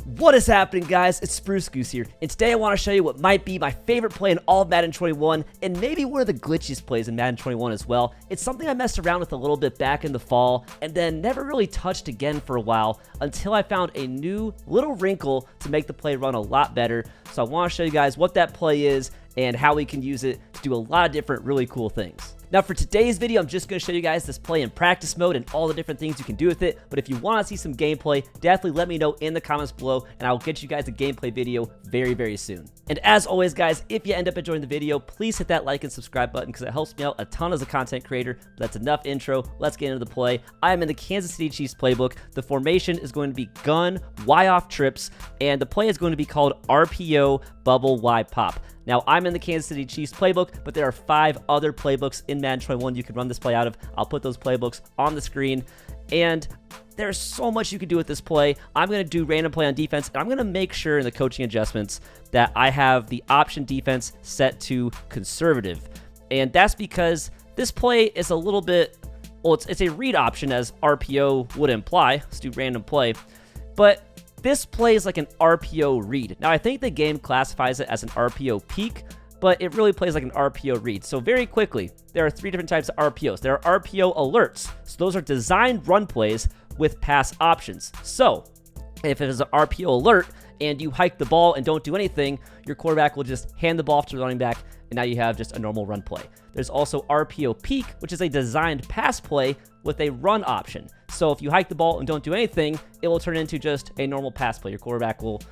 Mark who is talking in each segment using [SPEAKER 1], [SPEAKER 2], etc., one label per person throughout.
[SPEAKER 1] What is happening, guys? It's Spruce Goose here, and today I want to show you what might be my favorite play in all of Madden 21, and maybe one of the glitchiest plays in Madden 21 as well. It's something I messed around with a little bit back in the fall, and then never really touched again for a while, until I found a new little wrinkle to make the play run a lot better. So I want to show you guys what that play is, and how we can use it to do a lot of different really cool things. Now for today's video, I'm just going to show you guys this play in practice mode and all the different things you can do with it, but if you want to see some gameplay, definitely let me know in the comments below, and I'll get you guys a gameplay video very, very soon. And as always, guys, if you end up enjoying the video, please hit that like and subscribe button because it helps me out a ton as a content creator. But that's enough intro. Let's get into the play. I am in the Kansas City Chiefs playbook. The formation is going to be gun, Y off trips, and the play is going to be called RPO bubble Y pop. Now, I'm in the Kansas City Chiefs playbook, but there are 5 other playbooks in Madden 21 you can run this play out of. I'll put those playbooks on the screen, and there's so much you can do with this play. I'm going to do random play on defense, and I'm going to make sure in the coaching adjustments that I have the option defense set to conservative. And that's because this play is a little bit, well, it's a read option as RPO would imply. Let's do random play. But this play is like an RPO read. Now, I think the game classifies it as an RPO peak, but it really plays like an RPO read. So very quickly, there are 3 different types of RPOs. There are RPO alerts. So those are designed run plays with pass options. So if it is an RPO alert and you hike the ball and don't do anything, your quarterback will just hand the ball off to the running back, and now you have just a normal run play. There's also RPO peak, which is a designed pass play with a run option. So if you hike the ball and don't do anything, it will turn into just a normal pass play. Your quarterback will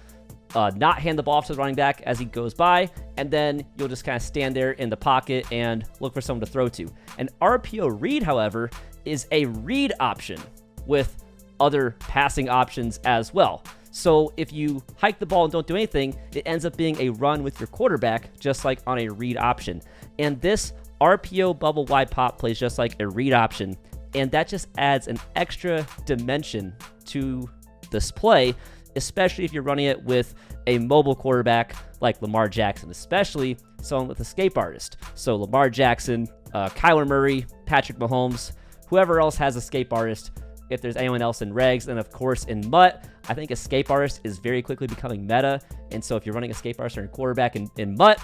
[SPEAKER 1] not hand the ball off to the running back as he goes by, and then you'll just kind of stand there in the pocket and look for someone to throw to. An RPO read, however, is a read option with other passing options as well. So if you hike the ball and don't do anything, it ends up being a run with your quarterback, just like on a read option. And this RPO bubble Y pop plays just like a read option, and that just adds an extra dimension to this play, especially if you're running it with a mobile quarterback like Lamar Jackson, especially someone with escape artist. So Lamar Jackson, Kyler Murray, Patrick Mahomes, whoever else has escape artist, if there's anyone else in regs, and of course in MUT, I think escape artist is very quickly becoming meta, and so if you're running escape artist or a quarterback in MUT,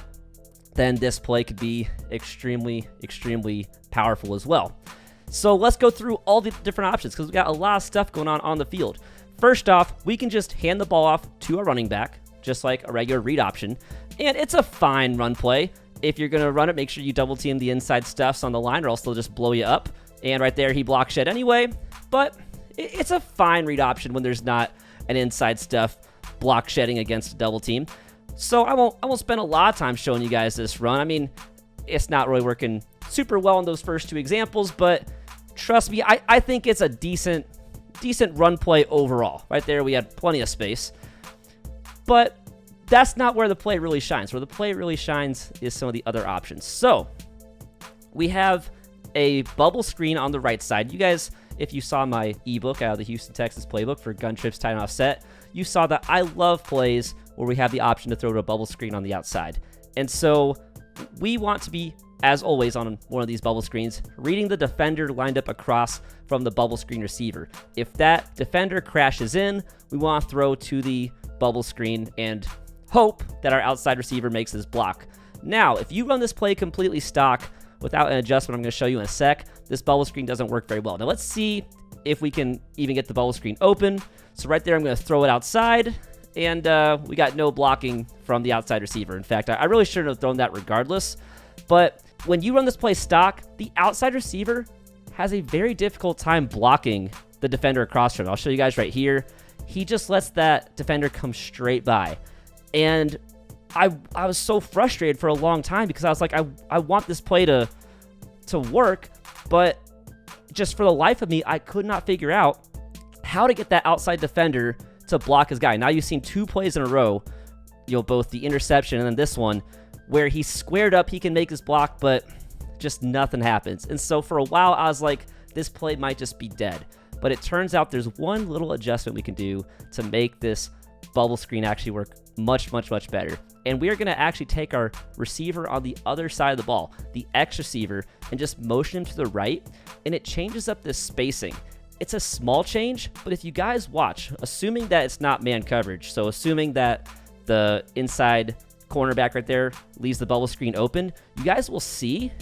[SPEAKER 1] then this play could be extremely, extremely powerful as well. So let's go through all the different options because we've got a lot of stuff going on the field. First off, we can just hand the ball off to a running back, just like a regular read option, and it's a fine run play. If you're going to run it, make sure you double team the inside stuffs on the line or else they'll just blow you up. And right there, he block shed anyway, but it's a fine read option when there's not an inside stuff block shedding against a double team. So I won't spend a lot of time showing you guys this run. I mean, it's not really working super well in those first 2 examples, but trust me, I think it's a decent run play overall. Right there, we had plenty of space. But that's not where the play really shines. Where the play really shines is some of the other options. So we have a bubble screen on the right side. You guys, if you saw my ebook out of the Houston, Texas playbook for gun trips, tight and offset, you saw that I love plays where we have the option to throw to a bubble screen on the outside. And so we want to be, as always, on one of these bubble screens, reading the defender lined up across from the bubble screen receiver. If that defender crashes in, we want to throw to the bubble screen and hope that our outside receiver makes his block. Now, if you run this play completely stock without an adjustment I'm going to show you in a sec, this bubble screen doesn't work very well. Now let's see if we can even get the bubble screen open. So right there, I'm going to throw it outside, and we got no blocking from the outside receiver. In fact, I really shouldn't have thrown that regardless. But when you run this play stock, the outside receiver has a very difficult time blocking the defender across from him. I'll show you guys right here. He just lets that defender come straight by. And I was so frustrated for a long time because I was like, I want this play to work, but just for the life of me, I could not figure out how to get that outside defender to block his guy. Now you've seen 2 plays in a row, both the interception and then this one, where he's squared up, he can make his block, but just nothing happens. And so for a while, I was like, this play might just be dead. But it turns out there's one little adjustment we can do to make this bubble screen actually work much, much, much better. And we are going to actually take our receiver on the other side of the ball, the X receiver, and just motion him to the right, and it changes up this spacing. it's a small change, but if you guys watch, assuming that it's not man coverage, so assuming that the inside cornerback right there leaves the bubble screen open, you guys will see.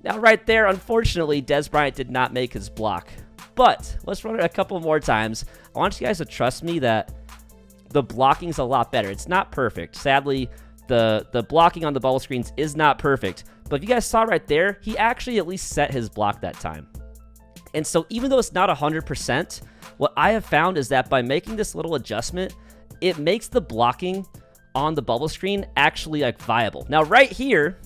[SPEAKER 1] Now right there, unfortunately, Dez Bryant did not make his block. But let's run it a couple more times. I want you guys to trust me that the blocking is a lot better. It's not perfect. Sadly, the blocking on the bubble screens is not perfect. But if you guys saw right there, he actually at least set his block that time. And so even though it's not 100%, what I have found is that by making this little adjustment, it makes the blocking on the bubble screen actually like viable. Now right here,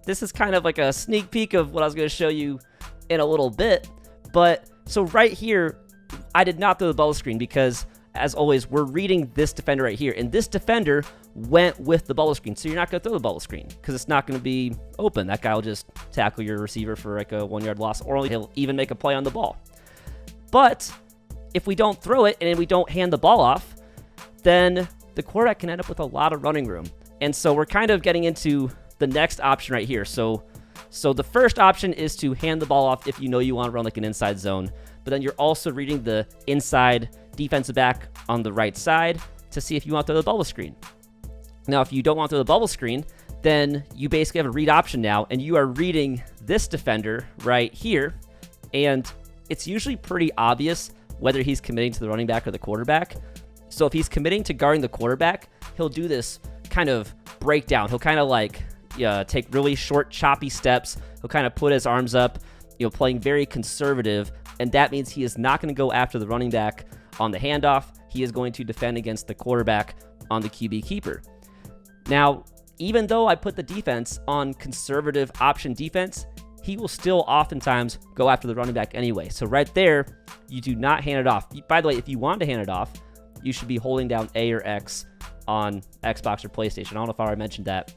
[SPEAKER 1] this is kind of like a sneak peek of what I was going to show you in a little bit. But so right here, I did not throw the bubble screen because, as always, we're reading this defender right here. And this defender went with the bubble screen. So you're not going to throw the bubble screen because it's not going to be open. That guy will just tackle your receiver for like a 1 yard loss, or he'll even make a play on the ball. But if we don't throw it and we don't hand the ball off, then the quarterback can end up with a lot of running room. And so we're kind of getting into the next option right here. So the first option is to hand the ball off if you know you want to run like an inside zone. But then you're also reading the inside defensive back on the right side to see if you want to throw the bubble screen. Now, if you don't want to throw the bubble screen, then you basically have a read option now, and you are reading this defender right here. And it's usually pretty obvious whether he's committing to the running back or the quarterback. So if he's committing to guarding the quarterback, he'll do this kind of breakdown. He'll kind of like take really short, choppy steps. He'll kind of put his arms up, playing very conservative. And that means he is not going to go after the running back on the handoff. He is going to defend against the quarterback on the QB keeper. Now, even though I put the defense on conservative option defense, he will still oftentimes go after the running back anyway. So right there, you do not hand it off. By the way, if you want to hand it off, you should be holding down A or X on Xbox or PlayStation. I don't know if I already mentioned that.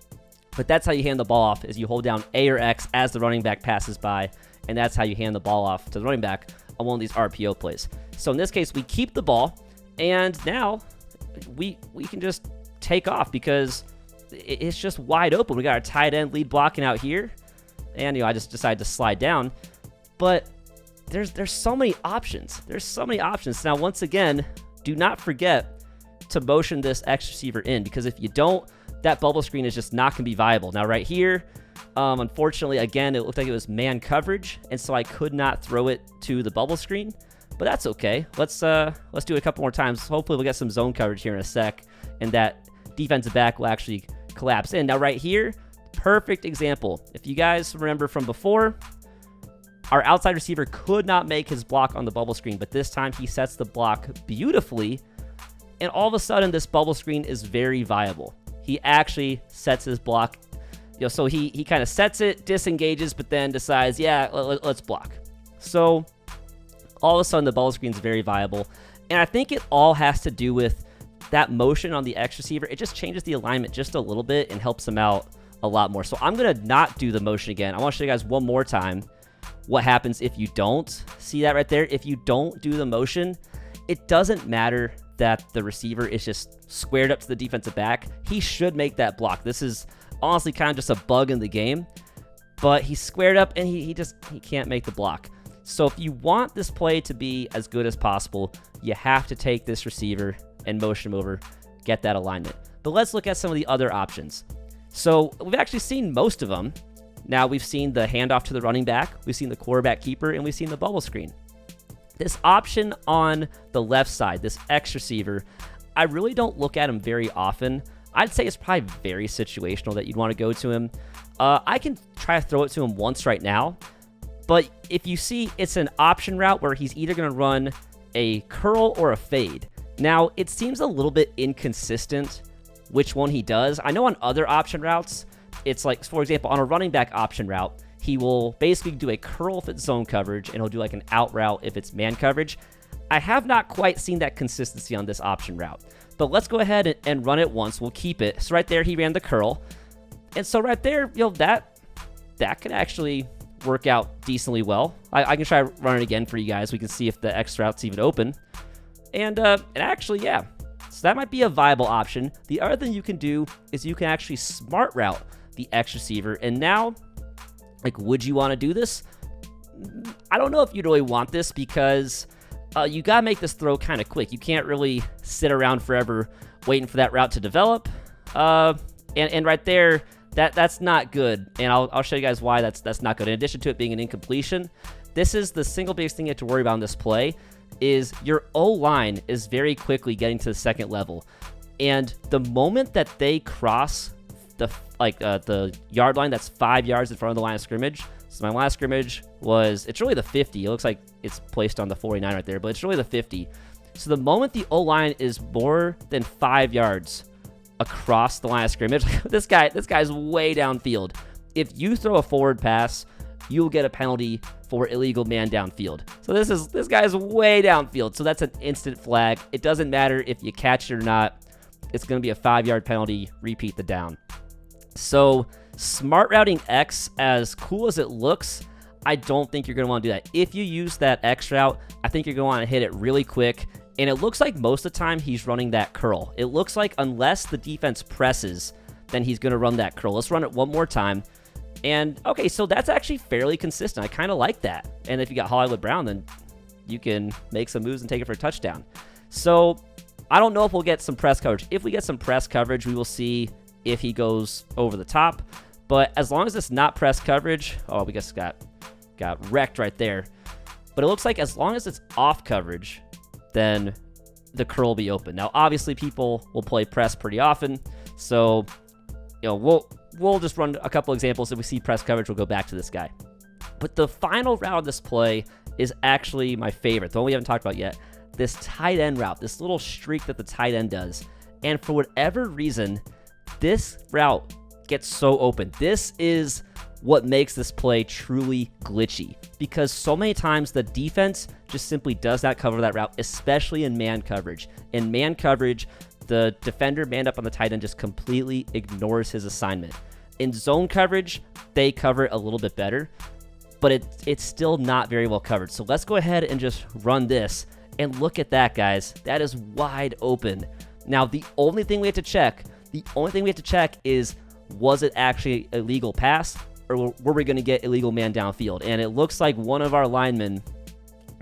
[SPEAKER 1] But that's how you hand the ball off, is you hold down A or X as the running back passes by, and that's how you hand the ball off to the running back on one of these RPO plays. So in this case, we keep the ball, and now we can just take off because it's just wide open. We got our tight end lead blocking out here, and I just decided to slide down. But there's so many options. There's so many options. Now, once again, do not forget to motion this X receiver in, because if you don't, that bubble screen is just not going to be viable. Now, right here, unfortunately, again, it looked like it was man coverage, and so I could not throw it to the bubble screen, but that's okay. Let's do it a couple more times. Hopefully, we'll get some zone coverage here in a sec, and that defensive back will actually collapse in. Now, right here, perfect example. If you guys remember from before, our outside receiver could not make his block on the bubble screen, but this time he sets the block beautifully, and all of a sudden, this bubble screen is very viable. He actually sets his block. So he kind of sets it, disengages, but then decides, yeah, let's block. So all of a sudden, the bubble screen is very viable. And I think it all has to do with that motion on the X receiver. It just changes the alignment just a little bit and helps him out a lot more. So I'm going to not do the motion again. I want to show you guys one more time what happens if you don't. See that right there? If you don't do the motion, it doesn't matter that the receiver is just squared up to the defensive back. He should make that block. This is honestly kind of just a bug in the game, but he's squared up and he can't make the block. So if you want this play to be as good as possible, you have to take this receiver and motion him over, get that alignment. But let's look at some of the other options. So we've actually seen most of them. Now we've seen the handoff to the running back, we've seen the quarterback keeper, and we've seen the bubble screen. This option on the left side, this X receiver, I really don't look at him very often. I'd say it's probably very situational that you'd want to go to him. I can try to throw it to him once right now, but if you see, it's an option route where he's either going to run a curl or a fade. Now, it seems a little bit inconsistent which one he does. I know on other option routes, it's like, for example, on a running back option route, he will basically do a curl if it's zone coverage, and he'll do like an out route if it's man coverage. I have not quite seen that consistency on this option route, but let's go ahead and run it once. We'll keep it. So right there, he ran the curl. And so right there, that can actually work out decently well. I can try to run it again for you guys. We can see if the X route's even open. And actually, yeah. So that might be a viable option. The other thing you can do is you can actually smart route the X receiver. And now, like, would you want to do this? I don't know if you'd really want this because you got to make this throw kind of quick. You can't really sit around forever waiting for that route to develop. And right there, that's not good. And I'll show you guys why that's not good. In addition to it being an incompletion, this is the single biggest thing you have to worry about in this play is your O-line is very quickly getting to the second level. And the moment that they cross the yard line that's 5 yards in front of the line of scrimmage. So my line of scrimmage it's really the 50. It looks like it's placed on the 49 right there, but it's really the 50. So the moment the O-line is more than 5 yards across the line of scrimmage, this guy's way downfield. If you throw a forward pass, you'll get a penalty for illegal man downfield. So this guy's way downfield. So that's an instant flag. It doesn't matter if you catch it or not. It's going to be a 5-yard penalty. Repeat the down. So smart routing X, as cool as it looks, I don't think you're going to want to do that. If you use that X route, I think you're going to want to hit it really quick. And it looks like most of the time he's running that curl. It looks like unless the defense presses, then he's going to run that curl. Let's run it one more time. And okay, so that's actually fairly consistent. I kind of like that. And if you got Hollywood Brown, then you can make some moves and take it for a touchdown. So I don't know if we'll get some press coverage. If we get some press coverage, we will see if he goes over the top. But as long as it's not press coverage, we just got wrecked right there. But it looks like as long as it's off coverage, then the curl will be open. Now, obviously, people will play press pretty often, so we'll just run a couple examples. If we see press coverage, we'll go back to this guy. But the final route of this play is actually my favorite, the one we haven't talked about yet. This tight end route, this little streak that the tight end does. And for whatever reason, this route gets so open. This is what makes this play truly glitchy, because so many times the defense just simply does not cover that route, especially in man coverage. In man coverage, the defender manned up on the tight end just completely ignores his assignment. In zone coverage, they cover it a little bit better, but it's still not very well covered. So let's go ahead and just run this, and look at that, guys. That is wide open. Now, the only thing we have to check is, was it actually a legal pass, or were we going to get illegal man downfield? And it looks like one of our linemen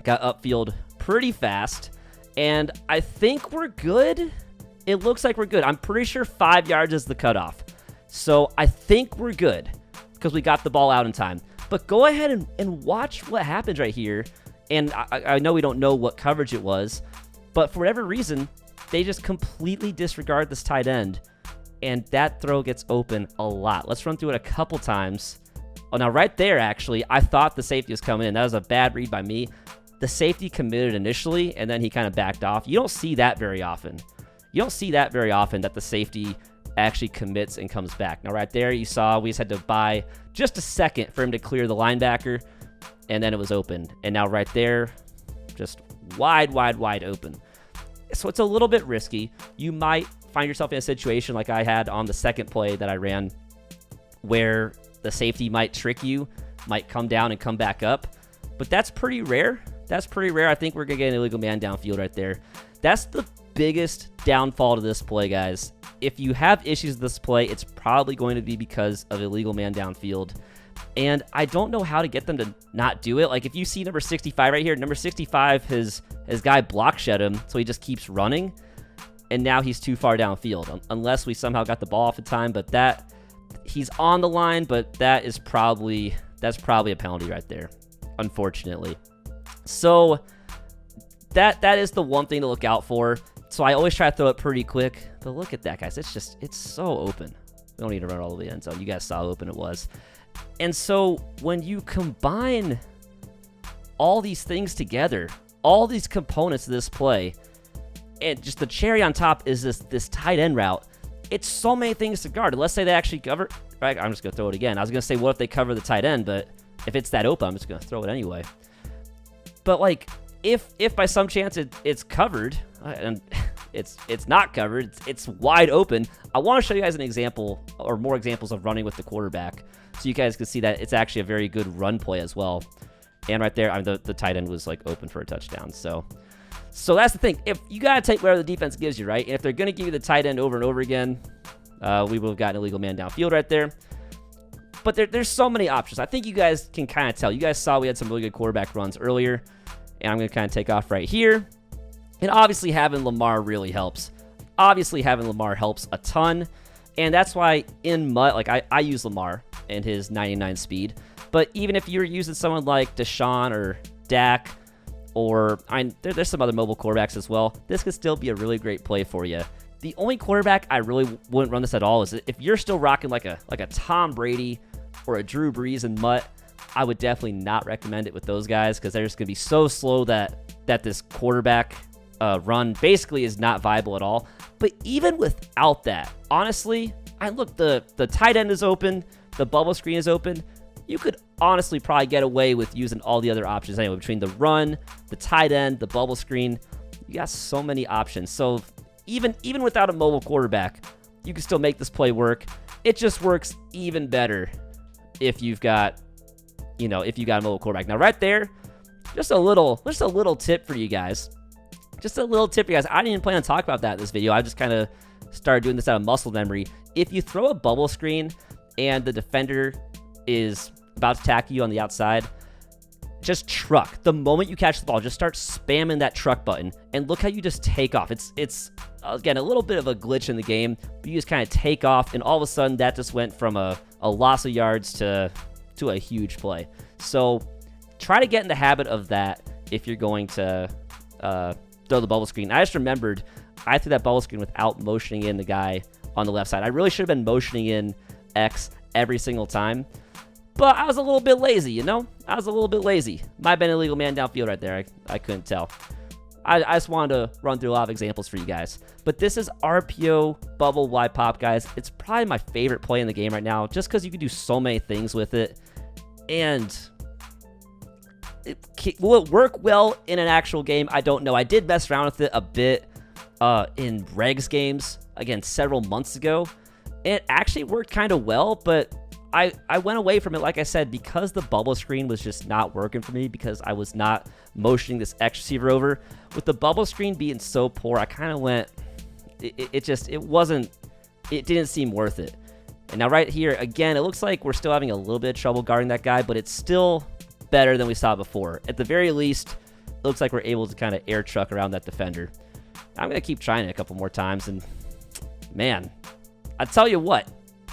[SPEAKER 1] got upfield pretty fast, and I think we're good. It looks like we're good. I'm pretty sure 5 yards is the cutoff. So I think we're good because we got the ball out in time. But go ahead and watch what happens right here. And I know we don't know what coverage it was, but for whatever reason, they just completely disregard this tight end, and that throw gets open a lot. Let's run through it a couple times. Oh, now right there, actually, I thought the safety was coming in. That was a bad read by me. The safety committed initially, and then he kind of backed off. You don't see that very often. That the safety actually commits and comes back. Now right there, you saw we just had to buy just a second for him to clear the linebacker, and then it was open. And now right there, just wide open. So it's a little bit risky. You might find yourself in a situation like I had on the second play that I ran, where the safety might trick you, might come down and come back up. But that's pretty rare. I think we're going to get an illegal man downfield right there. That's the biggest downfall to this play, guys. If you have issues with this play, it's probably going to be because of illegal man downfield. And I don't know how to get them to not do it. Like, if you see number 65 right here, number 65, his guy block shed him, so he just keeps running. And now he's too far downfield, unless we somehow got the ball off in time. But he's on the line, but that's probably a penalty right there, unfortunately. So that is the one thing to look out for. So I always try to throw it pretty quick. But look at that, guys. It's so open. We don't need to run all the way in zone. You guys saw how open it was. And so when you combine all these things together, all these components of this play, and just the cherry on top is this tight end route, it's so many things to guard. Let's say they actually cover, right? I'm just going to throw it again. I was going to say, what if they cover the tight end? But if it's that open, I'm just going to throw it anyway. But like, if by some chance it's covered, and it's not covered, it's wide open, I want to show you guys an example, or more examples of running with the quarterback, so you guys can see that it's actually a very good run play as well. And right there, the tight end was like open for a touchdown. So that's the thing. If you got to take whatever the defense gives you, right? And if they're going to give you the tight end over and over again, we would have gotten an illegal man downfield right there. But there's so many options. I think you guys can kind of tell. You guys saw we had some really good quarterback runs earlier. And I'm going to kind of take off right here. And obviously having Lamar really helps. Obviously having Lamar helps a ton. And that's why in MUT, like I use Lamar and his 99 speed. But even if you're using someone like Deshaun or Dak, or there's some other mobile quarterbacks as well, this could still be a really great play for you. The only quarterback I really wouldn't run this at all is if you're still rocking like a Tom Brady or a Drew Brees in MUT, I would definitely not recommend it with those guys because they're just going to be so slow that this quarterback run basically is not viable at all. But even without that, honestly, look, the tight end is open, the bubble screen is open. You could honestly probably get away with using all the other options anyway, between the run, the tight end, the bubble screen. You got so many options. So even without a mobile quarterback, you can still make this play work. It just works even better if you've got, a mobile quarterback. Now right there, just a little tip for you guys. Just a little tip for you guys. I didn't even plan on talking about that in this video. I just kind of started doing this out of muscle memory. If you throw a bubble screen and the defender is about to tackle you on the outside, just truck. The moment you catch the ball, just start spamming that truck button, and look how you just take off. It's again, a little bit of a glitch in the game, but you just kind of take off, and all of a sudden, that just went from a loss of yards to a huge play. So try to get in the habit of that if you're going to throw the bubble screen. I just remembered I threw that bubble screen without motioning in the guy on the left side. I really should have been motioning in X every single time, but I was a little bit lazy, I was a little bit lazy. Might have been an illegal man downfield right there. I couldn't tell. I just wanted to run through a lot of examples for you guys. But this is RPO bubble wide pop, guys. It's probably my favorite play in the game right now, just because you can do so many things with it. And will it work well in an actual game? I don't know. I did mess around with it a bit in regs games, again, several months ago. And it actually worked kind of well, but I went away from it, like I said, because the bubble screen was just not working for me, because I was not motioning this X receiver over. With the bubble screen being so poor, I kind of went, it didn't seem worth it. And now right here, again, it looks like we're still having a little bit of trouble guarding that guy, but it's still better than we saw before. At the very least, it looks like we're able to kind of air truck around that defender. I'm going to keep trying it a couple more times, and man, I tell you what,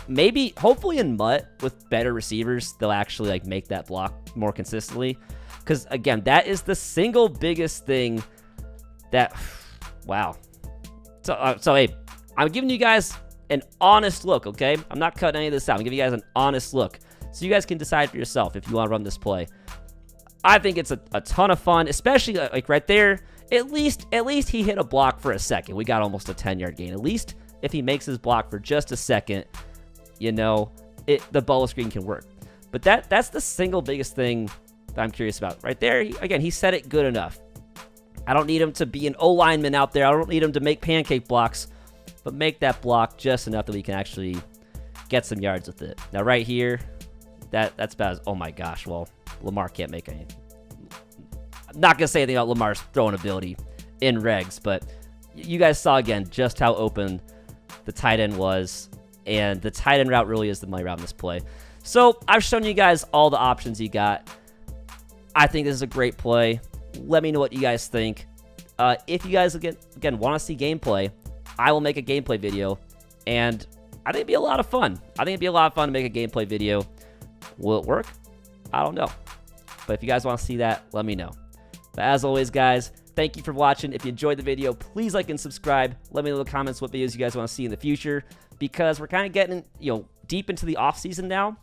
[SPEAKER 1] maybe, hopefully in MUT with better receivers, they'll actually make that block more consistently. Because again, that is the single biggest thing that, wow. So hey, I'm giving you guys an honest look, okay? I'm not cutting any of this out. I'm giving you guys an honest look, so you guys can decide for yourself if you want to run this play. I think it's a ton of fun, especially like right there. At least he hit a block for a second. We got almost a 10-yard gain. At least if he makes his block for just a second, the bubble screen can work. But that's the single biggest thing that I'm curious about. Right there, he said it good enough. I don't need him to be an O-lineman out there. I don't need him to make pancake blocks, but make that block just enough that we can actually get some yards with it. Now right here, that's about as, oh my gosh, well, Lamar can't make any. I'm not going to say anything about Lamar's throwing ability in regs, but you guys saw again just how open the tight end was, and the tight end route really is the money route in this play. So I've shown you guys all the options you got. I think this is a great play. Let me know what you guys think. If you guys, again want to see gameplay, I will make a gameplay video, and I think it'd be a lot of fun. I think it'd be a lot of fun to make a gameplay video. Will it work? I don't know. But if you guys want to see that, let me know. But as always, guys, thank you for watching. If you enjoyed the video, please like and subscribe. Let me know in the comments what videos you guys want to see in the future, because we're kind of getting, deep into the off season now.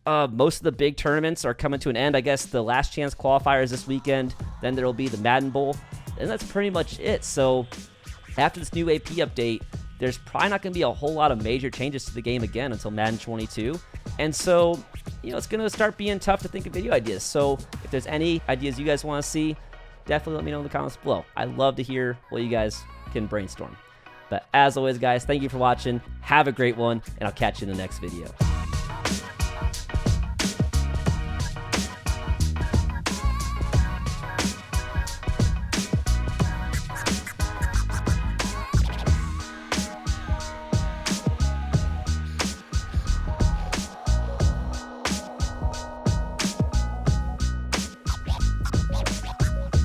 [SPEAKER 1] Most of the big tournaments are coming to an end. I guess the last chance qualifier is this weekend. Then there will be the Madden Bowl, and that's pretty much it. So after this new AP update, there's probably not going to be a whole lot of major changes to the game again until Madden 22. And so, it's going to start being tough to think of video ideas. So if there's any ideas you guys want to see, definitely let me know in the comments below. I love to hear what you guys can brainstorm. But as always, guys, thank you for watching. Have a great one, and I'll catch you in the next video.